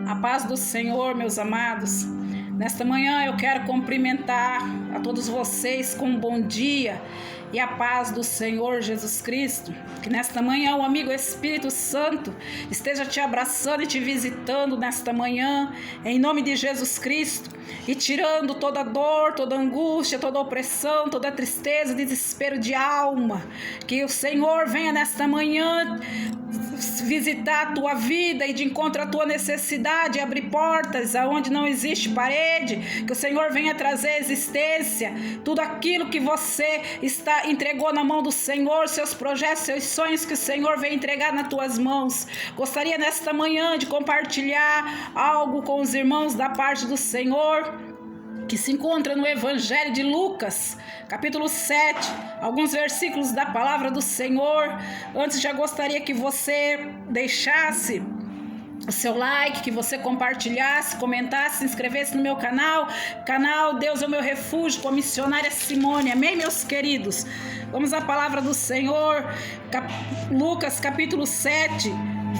A paz do Senhor, meus amados. Nesta manhã eu quero cumprimentar a todos vocês com um bom dia e a paz do Senhor Jesus Cristo. Que nesta manhã o amigo Espírito Santo esteja te abraçando e te visitando nesta manhã, em nome de Jesus Cristo, e tirando toda dor, toda angústia, toda opressão, toda tristeza, desespero de alma. Que o Senhor venha nesta manhã visitar a tua vida e de encontro à tua necessidade, abrir portas aonde não existe parede. Que o Senhor venha trazer existência tudo aquilo que você entregou na mão do Senhor, seus projetos, seus sonhos, que o Senhor venha entregar nas tuas mãos. Gostaria nesta manhã de compartilhar algo com os irmãos da parte do Senhor, que se encontra no Evangelho de Lucas, capítulo 7, alguns versículos da palavra do Senhor. Antes, já gostaria que você deixasse o seu like, que você compartilhasse, comentasse, se inscrevesse no meu canal Deus é o meu refúgio, com a missionária Simone. Amém, meus queridos? Vamos à palavra do Senhor, Lucas capítulo 7,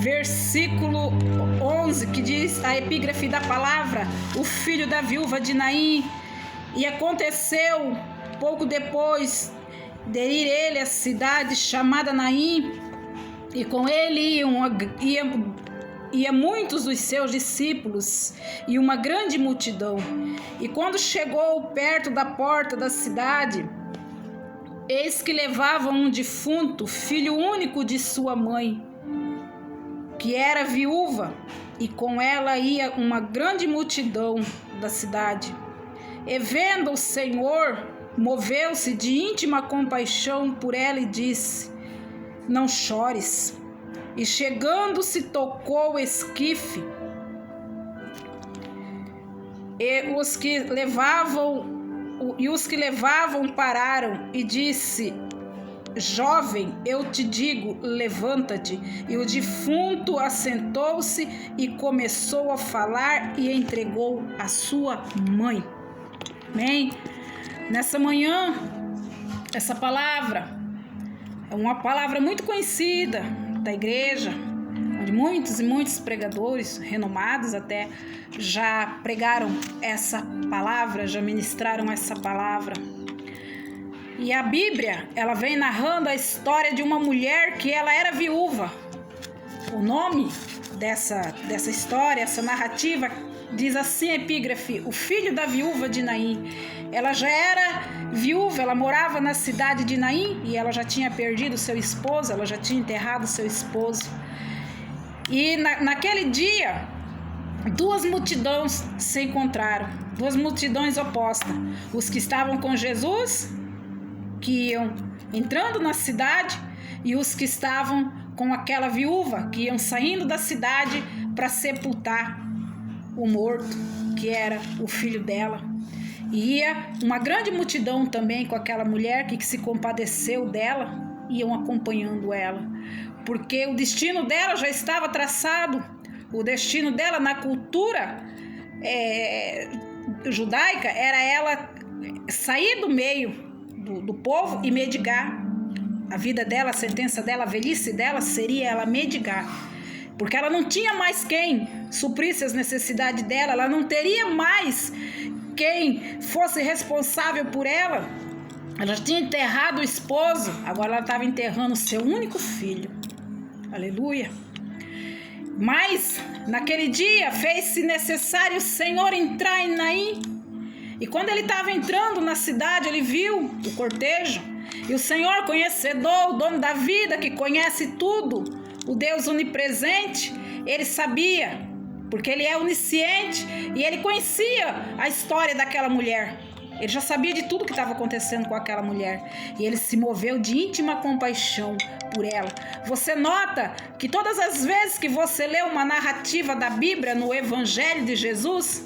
versículo 11, que diz a epígrafe da palavra: o filho da viúva de Naim. E aconteceu, pouco depois de ir ele à cidade chamada Naim, e com ele ia muitos dos seus discípulos e uma grande multidão. E quando chegou perto da porta da cidade, eis que levavam um defunto, filho único de sua mãe, que era viúva, e com ela ia uma grande multidão da cidade. E vendo o Senhor, moveu-se de íntima compaixão por ela e disse: não chores. E chegando-se, tocou o esquife, e os que levavam pararam, e disse: jovem, eu te digo, levanta-te. E o defunto assentou-se e começou a falar e entregou a sua mãe. Amém? Nessa manhã, essa palavra é uma palavra muito conhecida da igreja, onde muitos e muitos pregadores renomados até já pregaram essa palavra, já ministraram essa palavra. E a Bíblia, ela vem narrando a história de uma mulher que ela era viúva. O nome dessa história, essa narrativa, diz assim, epígrafe: o filho da viúva de Naim. Ela já era viúva, ela morava na cidade de Naim e ela já tinha perdido seu esposo, ela já tinha enterrado seu esposo. E naquele dia, duas multidões se encontraram, duas multidões opostas. Os que estavam com Jesus, que iam entrando na cidade, e os que estavam com aquela viúva, que iam saindo da cidade para sepultar o morto, que era o filho dela. E ia uma grande multidão também com aquela mulher que se compadeceu dela, iam acompanhando ela, porque o destino dela já estava traçado. O destino dela na cultura judaica era ela sair do meio do povo e mendigar. A vida dela, a sentença dela, a velhice dela seria ela mendigar, porque ela não tinha mais quem suprisse as necessidades dela, ela não teria mais quem fosse responsável por ela. Ela já tinha enterrado o esposo, agora ela estava enterrando o seu único filho. Aleluia! Mas naquele dia fez-se necessário o Senhor entrar em Naim. E quando ele estava entrando na cidade, ele viu o cortejo. E o Senhor, conhecedor, o dono da vida, que conhece tudo, o Deus onipresente, ele sabia, porque ele é onisciente, e ele conhecia a história daquela mulher. Ele já sabia de tudo que estava acontecendo com aquela mulher. E ele se moveu de íntima compaixão por ela. Você nota que todas as vezes que você lê uma narrativa da Bíblia no Evangelho de Jesus,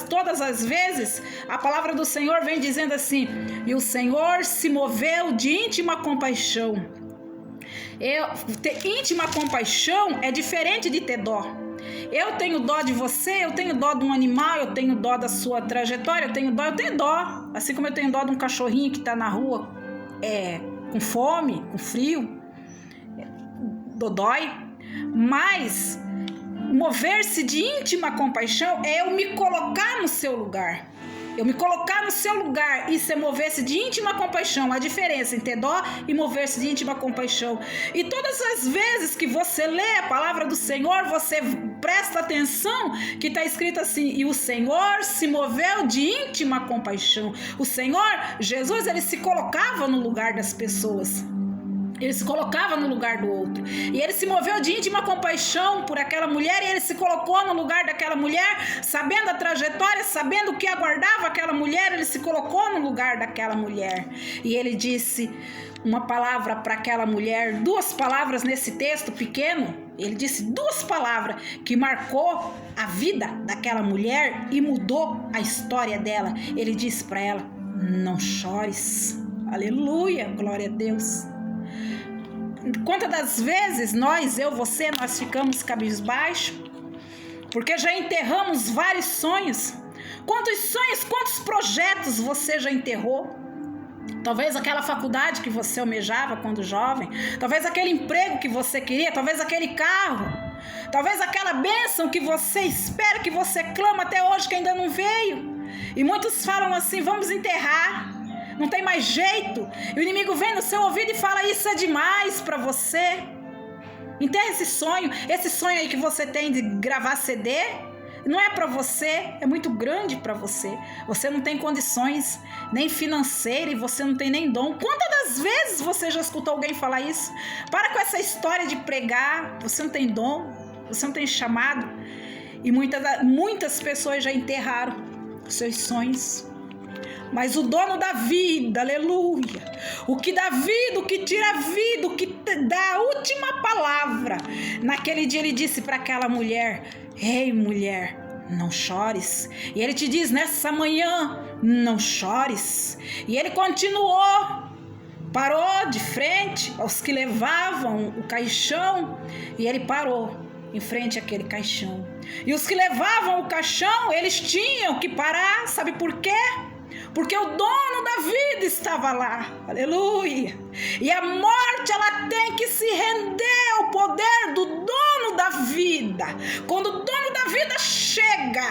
todas as vezes a palavra do Senhor vem dizendo assim: e o Senhor se moveu de íntima compaixão. Ter íntima compaixão é diferente de ter dó. Eu tenho dó de você, eu tenho dó de um animal, eu tenho dó da sua trajetória, eu tenho dó, assim como eu tenho dó de um cachorrinho que está na rua com fome, com frio, dodói. Mas mover-se de íntima compaixão é eu me colocar no seu lugar. Eu me colocar no seu lugar e se mover-se de íntima compaixão. A diferença entre ter dó e mover-se de íntima compaixão. E todas as vezes que você lê a palavra do Senhor, você presta atenção que está escrito assim: e o Senhor se moveu de íntima compaixão. O Senhor, Jesus, ele se colocava no lugar das pessoas. Ele se colocava no lugar do outro. E ele se moveu de íntima compaixão por aquela mulher. E ele se colocou no lugar daquela mulher, sabendo a trajetória, sabendo o que aguardava aquela mulher. Ele se colocou no lugar daquela mulher. E ele disse uma palavra para aquela mulher, 2 palavras nesse texto pequeno. Ele disse 2 palavras que marcou a vida daquela mulher e mudou a história dela. Ele disse para ela: não chores. Aleluia, glória a Deus. Quantas das vezes nós ficamos cabisbaixo, porque já enterramos vários sonhos. Quantos sonhos, quantos projetos você já enterrou? Talvez aquela faculdade que você almejava quando jovem, talvez aquele emprego que você queria, talvez aquele carro, talvez aquela bênção que você espera, que você clama até hoje que ainda não veio. E muitos falam assim: vamos enterrar. Não tem mais jeito. E o inimigo vem no seu ouvido e fala: isso é demais para você. Enterra esse sonho aí que você tem de gravar CD. Não é para você, é muito grande para você. Você não tem condições nem financeiras e você não tem nem dom. Quantas das vezes você já escutou alguém falar isso? Para com essa história de pregar. Você não tem dom, você não tem chamado. E muitas pessoas já enterraram seus sonhos. Mas o dono da vida, aleluia, o que dá vida, o que tira vida, o que dá a última palavra, naquele dia ele disse para aquela mulher: ei, mulher, não chores. E ele te diz nessa manhã: não chores. E ele continuou, parou de frente aos que levavam o caixão, e ele parou em frente àquele caixão. E os que levavam o caixão, eles tinham que parar, sabe por quê? Porque o dono da vida estava lá, aleluia. E a morte, ela tem que se render ao poder do dono da vida. Quando o dono da vida chega,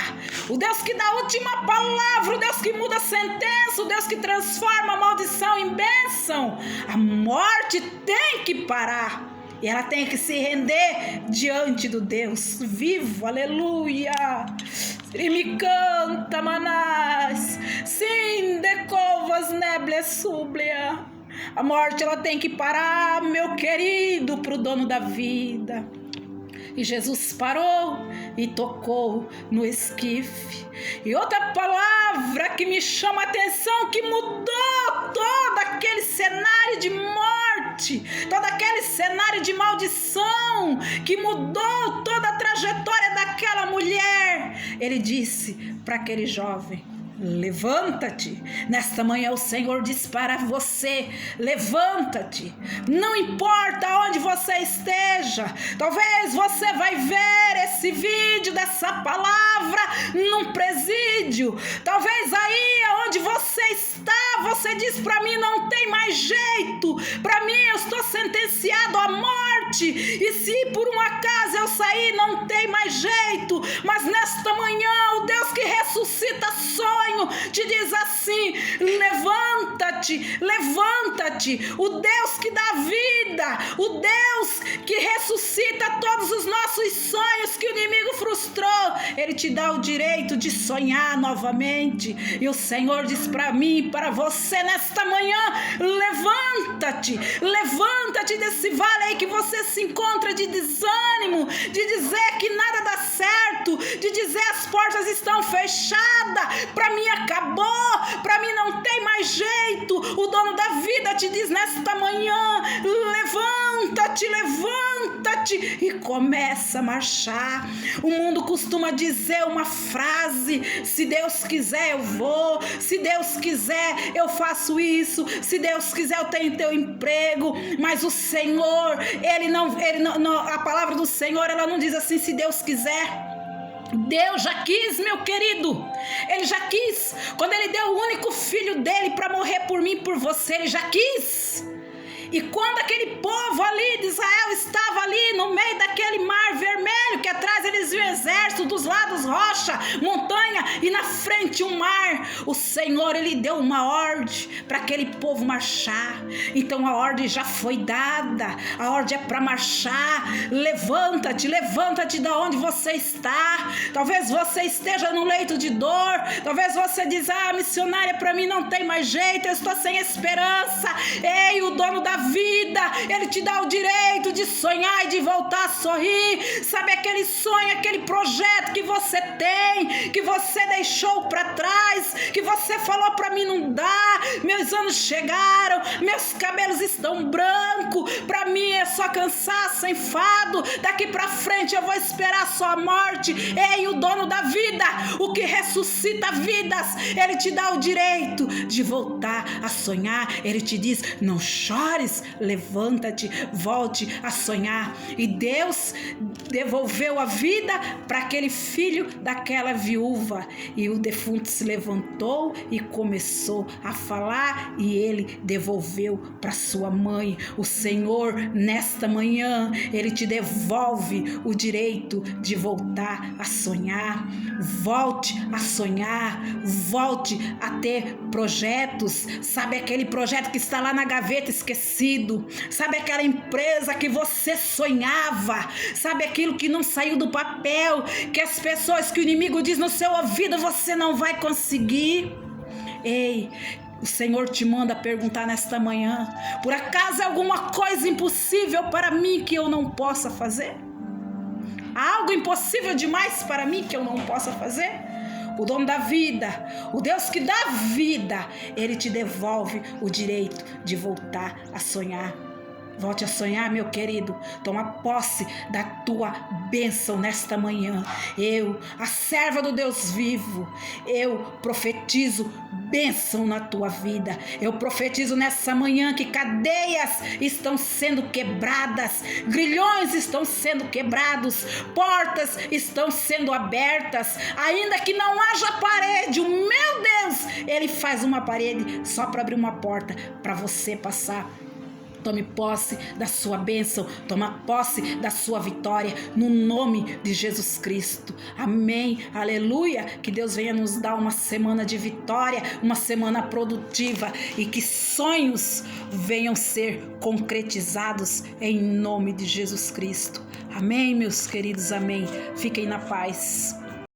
o Deus que dá a última palavra, o Deus que muda a sentença, o Deus que transforma a maldição em bênção, a morte tem que parar. E ela tem que se render diante do Deus vivo, aleluia. E me canta, manás, sim, de covas neble súblia. A morte, ela tem que parar, meu querido, pro dono da vida. E Jesus parou e tocou no esquife. E outra palavra que me chama a atenção, que mudou todo aquele cenário de morte, todo aquele cenário de maldição, que mudou toda a trajetória daquela mulher. Ele disse para aquele jovem: levanta-te. Nesta manhã o Senhor diz para você: levanta-te. Não importa onde você esteja. Talvez você vai ver esse vídeo dessa palavra num presídio. Talvez aí onde você está, você diz: para mim não tem mais jeito. Para mim eu estou sentenciado à morte. E se por um acaso eu sair, não tem mais jeito. Mas nesta manhã o Deus que ressuscita sonhos te diz assim: levanta-te, levanta-te. O Deus que dá vida, o Deus que ressuscita todos os nossos sonhos que o inimigo frustrou, ele te dá o direito de sonhar novamente. E o Senhor diz para mim e para você nesta manhã: levanta-te, levanta-te desse vale aí que você se encontra de desânimo, de dizer que nada dá certo, de dizer as portas estão fechadas, para mim acabou, para mim não tem mais jeito. O dono da vida te diz nesta manhã: levanta-te, levanta-te e começa a marchar. O mundo costuma dizer uma frase: se Deus quiser eu vou, se Deus quiser eu faço isso, se Deus quiser eu tenho teu emprego. Mas o Senhor, ele não, a palavra do Senhor, ela não diz assim: se Deus quiser. Deus já quis, meu querido. Ele já quis. Quando ele deu o único filho dele para morrer por mim e por você, ele já quis. E quando aquele povo ali de Israel estava ali no meio daquele mar vermelho, que atrás eles viam exército, dos lados rocha, montanha e na frente um mar, o Senhor, ele deu uma ordem para aquele povo marchar. Então a ordem já foi dada, a ordem é para marchar. Levanta-te, levanta-te da onde você está. Talvez você esteja no leito de dor, talvez você diz: missionária, para mim não tem mais jeito, eu estou sem esperança. Ei, o dono da vida, ele te dá o direito de sonhar e de voltar a sorrir. Sabe aquele sonho, aquele projeto que você tem, que você deixou para trás, que você falou: para mim não dá, meus anos chegaram, meus cabelos estão brancos, para mim é só cansaço, enfado, daqui para frente eu vou esperar só a morte. Ei, o dono da vida, o que ressuscita vidas, ele te dá o direito de voltar a sonhar. Ele te diz: não chores, levanta-te, volte a sonhar. E Deus devolveu a vida para aquele filho daquela viúva, e o defunto se levantou e começou a falar, e ele devolveu para sua mãe. O Senhor, nesta manhã, ele te devolve o direito de voltar a sonhar. Volte a sonhar, volte a ter projetos. Sabe aquele projeto que está lá na gaveta esquecido? Sabe aquela empresa que você sonhava? Sabe aquilo que não saiu do papel, que as pessoas, que o inimigo diz no seu ouvido: você não vai conseguir? Ei, o Senhor te manda perguntar nesta manhã: por acaso é alguma coisa impossível para mim que eu não possa fazer? Há algo impossível demais para mim que eu não possa fazer? O dono da vida, o Deus que dá vida, ele te devolve o direito de voltar a sonhar. Volte a sonhar, meu querido. Toma posse da tua bênção nesta manhã. Eu, a serva do Deus vivo, eu profetizo bênção na tua vida. Eu profetizo nessa manhã que cadeias estão sendo quebradas, grilhões estão sendo quebrados, portas estão sendo abertas. Ainda que não haja parede, o meu Deus, ele faz uma parede só para abrir uma porta para você passar. Tome posse da sua bênção, toma posse da sua vitória, no nome de Jesus Cristo. Amém, aleluia. Que Deus venha nos dar uma semana de vitória, uma semana produtiva, e que sonhos venham ser concretizados em nome de Jesus Cristo. Amém, meus queridos, amém. Fiquem na paz.